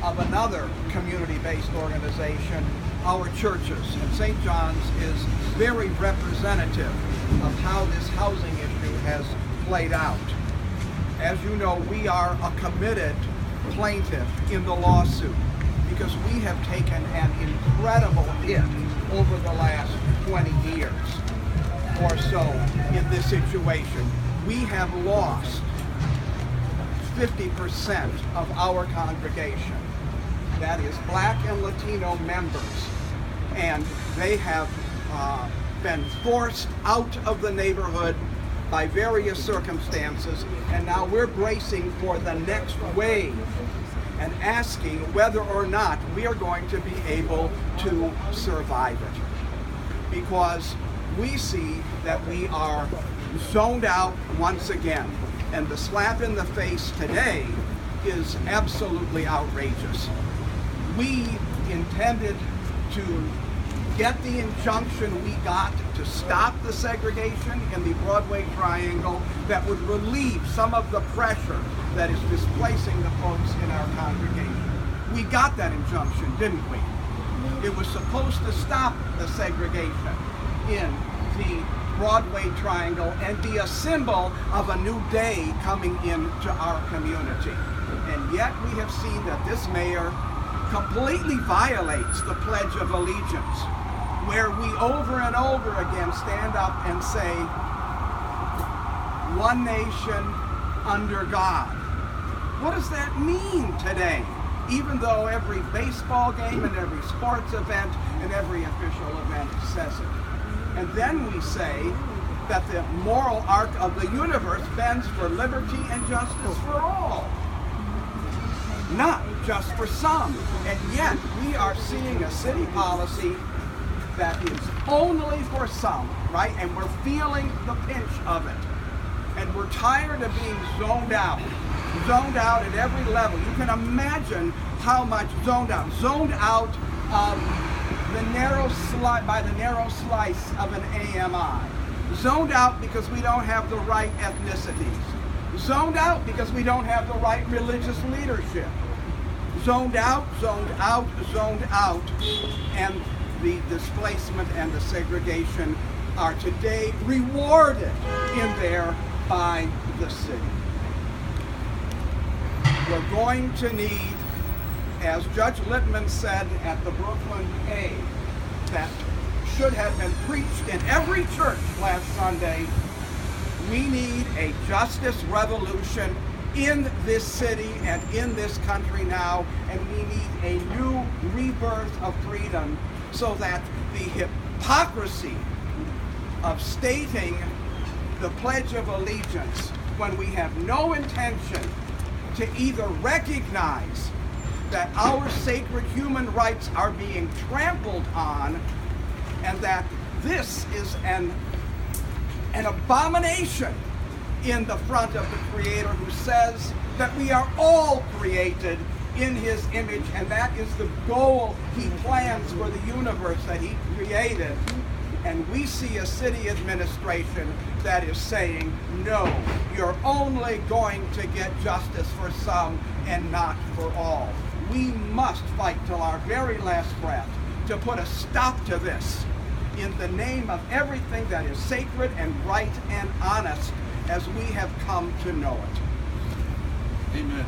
of another community-based organization, our churches. And St. John's is very representative of how this housing issue has played out. As you know, we are a committed plaintiff in the lawsuit because we have taken an incredible hit over the last 20 years or so in this situation. We have lost 50% of our congregation. That is Black and Latino members. And they have been forced out of the neighborhood by various circumstances, and now we're bracing for the next wave and asking whether or not we are going to be able to survive it. Because we see that we are zoned out once again, and the slap in the face today is absolutely outrageous. We intended to get the injunction we got to stop the segregation in the Broadway Triangle that would relieve some of the pressure that is displacing the folks in our congregation. We got that injunction, didn't we? It was supposed to stop the segregation in the Broadway Triangle and be a symbol of a new day coming into our community. And yet we have seen that this mayor completely violates the Pledge of Allegiance, where we over and over again stand up and say, one nation under God. What does that mean today? Even though every baseball game and every sports event and every official event says it. And then we say that the moral arc of the universe bends for liberty and justice for all, not just for some. And yet we are seeing a city policy that is only for some, right? And we're feeling the pinch of it. And we're tired of being zoned out at every level. You can imagine how much zoned out the narrow slice of an AMI. Zoned out because we don't have the right ethnicities. Zoned out because we don't have the right religious leadership. Zoned out, and the displacement and the segregation are today rewarded in there by the city. We're going to need, as Judge Littman said at the Brooklyn A, that should have been preached in every church last Sunday, we need a justice revolution in this city and in this country now, and we need a new rebirth of freedom so that the hypocrisy of stating the Pledge of Allegiance when we have no intention to either recognize that our sacred human rights are being trampled on and that this is an abomination in the front of the Creator who says that we are all created in His image, and that is the goal He plans for the universe that He created. And we see a city administration that is saying, no, you're only going to get justice for some and not for all. We must fight till our very last breath to put a stop to this in the name of everything that is sacred and right and honest as we have come to know it. Amen.